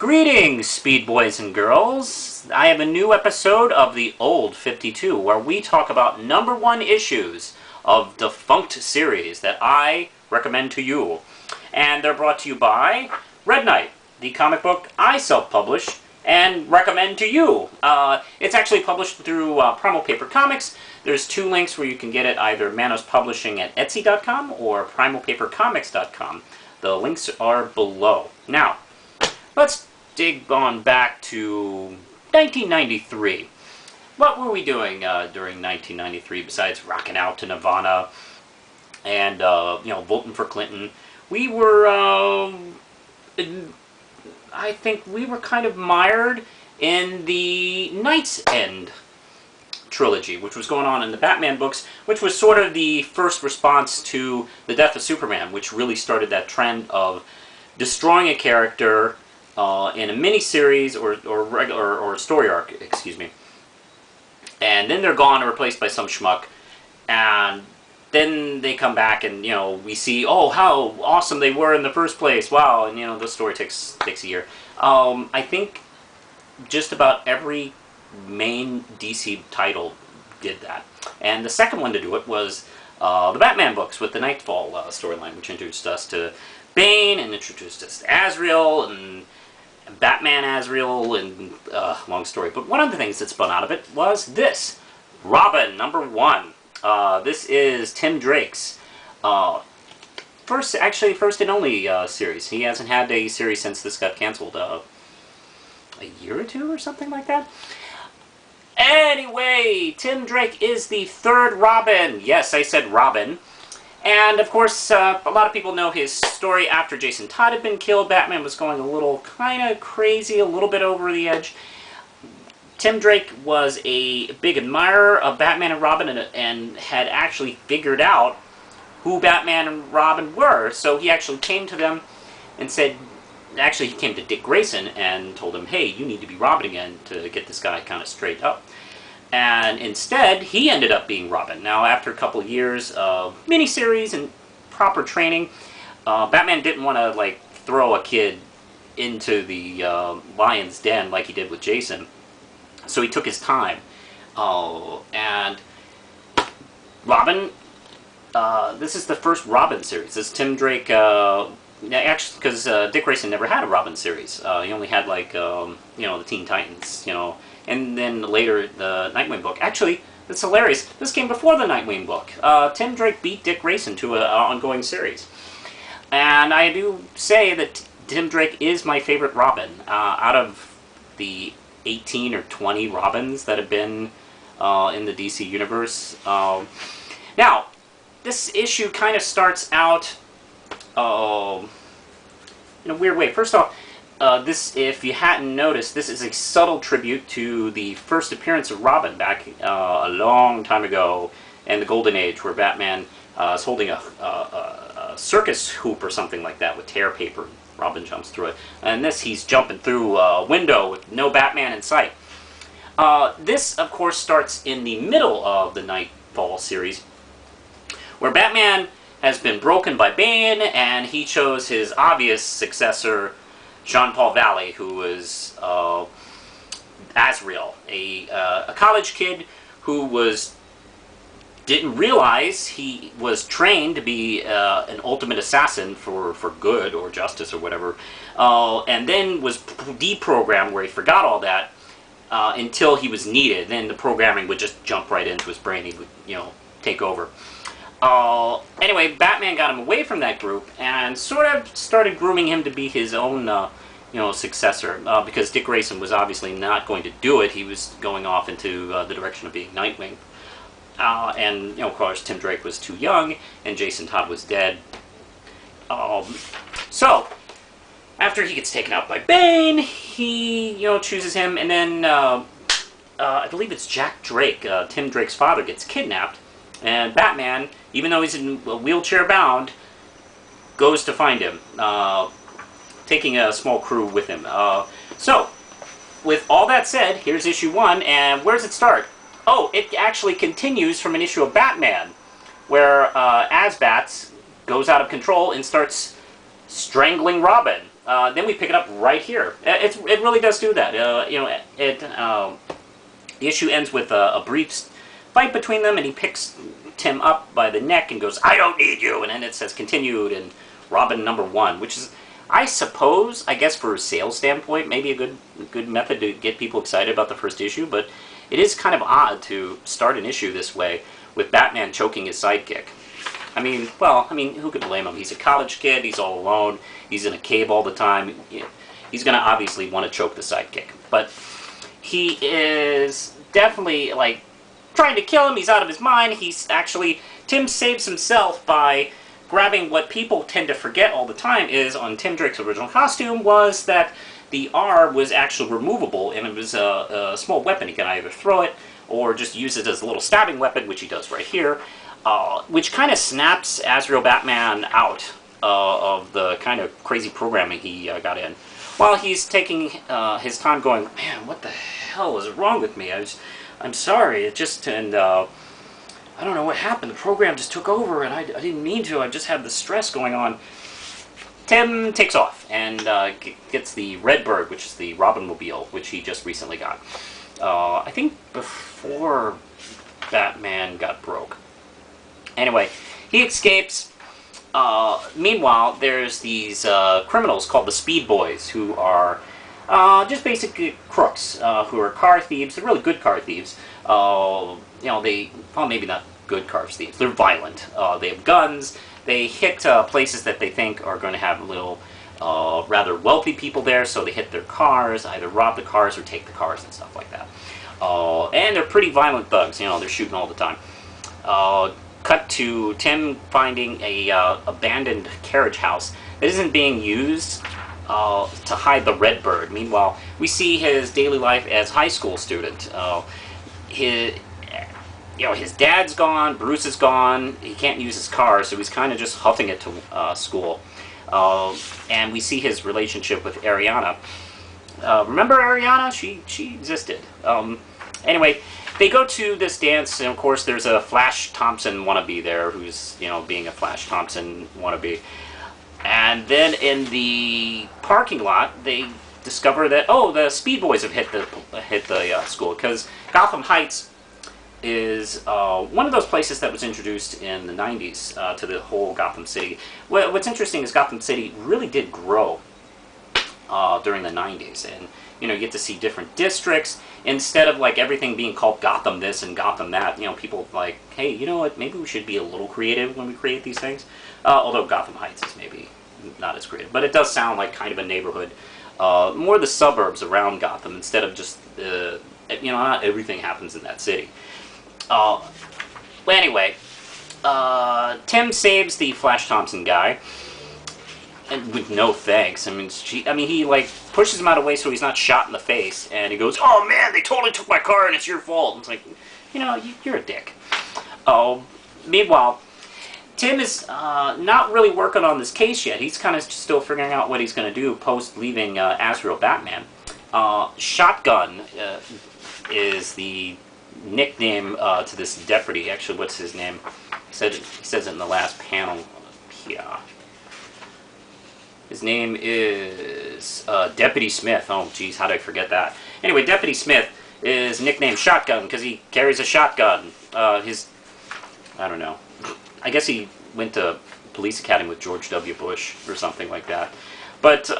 Greetings, Speed Boys and Girls. I have a new episode of the Old 52 where we talk about #1 issues of defunct series that I recommend to you. And they're brought to you by Red Knight, the comic book I self-publish and recommend to you. It's actually published through Primal Paper Comics. There's 2 links where you can get it, either Manos Publishing at Etsy.com or PrimalPaperComics.com. The links are below. Now, let's dig on back to 1993. What were we doing during 1993 besides rocking out to Nirvana and voting for Clinton? We were, I think we were kind of mired in the Knight's End trilogy, which was going on in the Batman books, which was sort of the first response to the death of Superman, which really started that trend of destroying a character in a mini-series or story arc, excuse me. And then they're gone and replaced by some schmuck. And then they come back and, we see, oh, how awesome they were in the first place. Wow, and, the story takes a year. I think just about every main DC title did that. And the second one to do it was the Batman books with the Nightfall storyline, which introduced us to Bane and introduced us to Azrael and Batman Azrael, and long story. But one of the things that spun out of it was this, Robin #1. This is Tim Drake's first and only series. He hasn't had a series since this got canceled a year or 2 or something like that. Anyway, Tim Drake is the 3rd Robin. Yes, I said Robin. And, of course, a lot of people know his story after Jason Todd had been killed. Batman was going a little kind of crazy, a little bit over the edge. Tim Drake was a big admirer of Batman and Robin and had actually figured out who Batman and Robin were. So he actually came to them and said, actually he came to Dick Grayson and told him, hey, you need to be Robin again to get this guy kind of straight up. And instead, he ended up being Robin. Now, after a couple of years of miniseries and proper training, Batman didn't want to, throw a kid into the lion's den like he did with Jason. So he took his time. And Robin, this is the first Robin series. This is Tim Drake, actually, because Dick Grayson never had a Robin series. He only had, the Teen Titans, and then later the Nightwing book. Actually, it's hilarious. This came before the Nightwing book. Tim Drake beat Dick Grayson to an ongoing series. And I do say that Tim Drake is my favorite Robin. Out of the 18 or 20 Robins that have been in the DC universe. Now, this issue kind of starts out in a weird way. First off, this, if you hadn't noticed, this is a subtle tribute to the first appearance of Robin back a long time ago in the Golden Age, where Batman is holding a circus hoop or something like that with tear paper. Robin jumps through it. And this, he's jumping through a window with no Batman in sight. This, of course, starts in the middle of the Nightfall series, where Batman has been broken by Bane, and he chose his obvious successor, Jean-Paul Valley, who was Azrael, a college kid who didn't realize he was trained to be an ultimate assassin for good or justice or whatever, and then was deprogrammed where he forgot all that until he was needed. Then the programming would just jump right into his brain. He would, take over. Anyway, Batman got him away from that group and sort of started grooming him to be his own, successor, because Dick Grayson was obviously not going to do it. He was going off into the direction of being Nightwing. And, of course, Tim Drake was too young, and Jason Todd was dead. So, after he gets taken out by Bane, he, chooses him, and then, I believe it's Jack Drake, Tim Drake's father, gets kidnapped, and Batman, even though he's in wheelchair bound, goes to find him, taking a small crew with him. So, with all that said, here's issue 1, and where does it start? Oh, it actually continues from an issue of Batman, where Asbats goes out of control and starts strangling Robin. then we pick it up right here. It really does do that. The issue ends with a brief fight between them, and he picks Tim up by the neck and goes, "I don't need you," and then it says continued and Robin #1, which is, I suppose, I guess for a sales standpoint, maybe a good method to get people excited about the first issue, but it is kind of odd to start an issue this way with Batman choking his sidekick. I mean, who could blame him? He's a college kid, he's all alone, he's in a cave all the time. He's going to obviously want to choke the sidekick. But he is definitely, like, trying to kill him. He's out of his mind. Tim saves himself by grabbing what people tend to forget all the time is, on Tim Drake's original costume, was that the R was actually removable, and it was a small weapon. He can either throw it or just use it as a little stabbing weapon, which he does right here, which kind of snaps Azrael Batman out of the kind of crazy programming he got in. While he's taking his time going, man, what the hell is wrong with me? I'm sorry, I don't know what happened. The program just took over, and I didn't mean to. I just had the stress going on. Tim takes off and gets the Redbird, which is the Robin-mobile, which he just recently got. I think before Batman got broke. Anyway, he escapes. Meanwhile, there's these criminals called the Speed Boys, who are just basic crooks, who are car thieves. They're really good car thieves. Maybe not good car thieves. They're violent. They have guns. They hit places that they think are going to have little, rather wealthy people there, so they hit their cars, either rob the cars or take the cars and stuff like that. And they're pretty violent thugs. They're shooting all the time. Cut to Tim finding a abandoned carriage house that isn't being used to hide the Redbird. Meanwhile, we see his daily life as high school student. His dad's gone, Bruce is gone, he can't use his car, so he's kind of just huffing it to school. And we see his relationship with Ariana. Remember Ariana? She existed. Anyway, they go to this dance, and of course there's a Flash Thompson wannabe there, who's, being a Flash Thompson wannabe. And then in the parking lot, they discover that, the Speed Boys have hit the school, because Gotham Heights is one of those places that was introduced in the 90s to the whole Gotham City. What's interesting is Gotham City really did grow during the 90s, and you get to see different districts instead of like everything being called Gotham this and Gotham that. People like, hey, you know what? Maybe we should be a little creative when we create these things. Although Gotham Heights is maybe not as creative, but it does sound like kind of a neighborhood, more the suburbs around Gotham instead of just not everything happens in that city. Anyway, Tim saves the Flash Thompson guy, and with no thanks. He like pushes him out of the way so he's not shot in the face, and he goes, "Oh man, they totally took my car, and it's your fault." And it's like, you're a dick. Meanwhile, Tim is not really working on this case yet. He's kind of still figuring out what he's going to do post leaving Azrael Batman. Shotgun is the nickname to this deputy. Actually, what's his name? He says it in the last panel here. His name is Deputy Smith. Oh, geez, how did I forget that? Anyway, Deputy Smith is nicknamed Shotgun because he carries a shotgun. I don't know. I guess he went to police academy with George W. Bush or something like that. But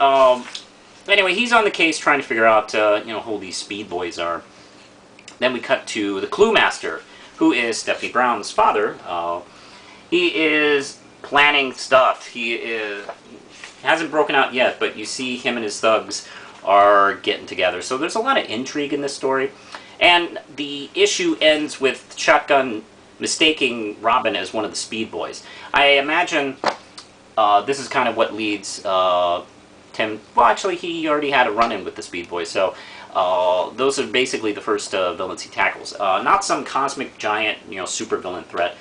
anyway, he's on the case trying to figure out who these Speed Boys are. Then we cut to the Clue Master, who is Stephanie Brown's father. He is planning stuff. He hasn't broken out yet, but you see him and his thugs are getting together. So there's a lot of intrigue in this story. And the issue ends with Shotgun mistaking Robin as one of the Speed Boys. I imagine this is kind of what leads Tim... Well, actually, he already had a run-in with the Speed Boys, so... those are basically the first villains he tackles. Not some cosmic giant, super villain threat.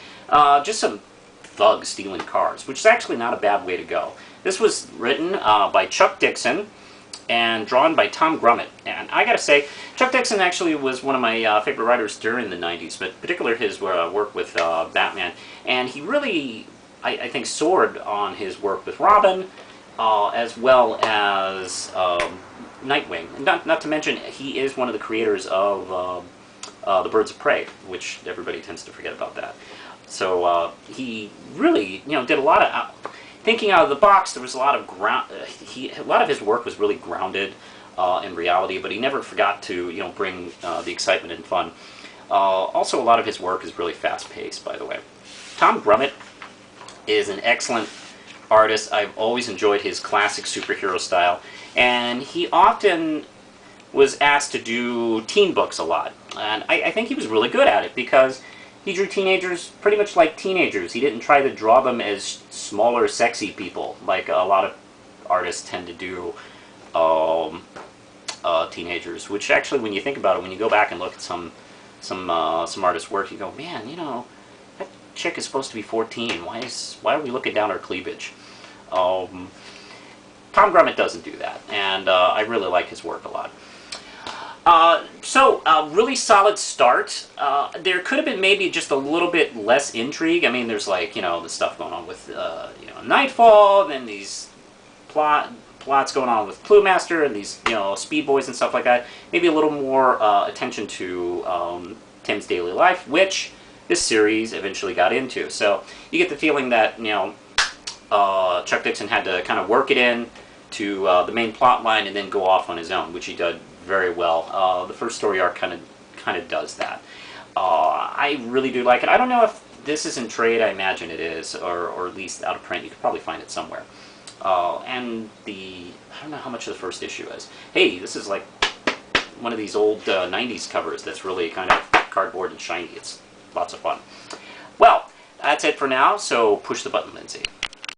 Just some thugs stealing cars, which is actually not a bad way to go. This was written by Chuck Dixon and drawn by Tom Grummett. And I gotta say, Chuck Dixon actually was one of my favorite writers during the 90s, but in particular his work with Batman. And he really, I think, soared on his work with Robin, as well as Nightwing. And not to mention, he is one of the creators of the Birds of Prey, which everybody tends to forget about that. So he really, did a lot of thinking out of the box. There was a lot of a lot of his work was really grounded in reality, but he never forgot to, bring the excitement and fun. Also, a lot of his work is really fast-paced, by the way. Tom Grummett is an excellent artist. I've always enjoyed his classic superhero style, and he often was asked to do teen books a lot. And I think he was really good at it because he drew teenagers pretty much like teenagers. He didn't try to draw them as smaller, sexy people like a lot of artists tend to do teenagers, which actually, when you think about it, when you go back and look at some artists' work, you go, man, that chick is supposed to be 14. Why are we looking down her cleavage? Tom Grummett doesn't do that, and I really like his work a lot. Really solid start. There could have been maybe just a little bit less intrigue. I mean, there's like, the stuff going on with, Nightfall, then these plots going on with Clue Master and these, Speed Boys and stuff like that. Maybe a little more attention to Tim's daily life, which this series eventually got into. So you get the feeling that, Chuck Dixon had to kind of work it in to the main plot line and then go off on his own, which he did very well. The first story arc kind of does that. I really do like it. I don't know if this is in trade. I imagine it is, or at least out of print. You could probably find it somewhere. And I don't know how much the first issue is. Hey, this is like one of these old 90s covers that's really kind of cardboard and shiny. It's lots of fun. Well, that's it for now, so push the button, Lindsay.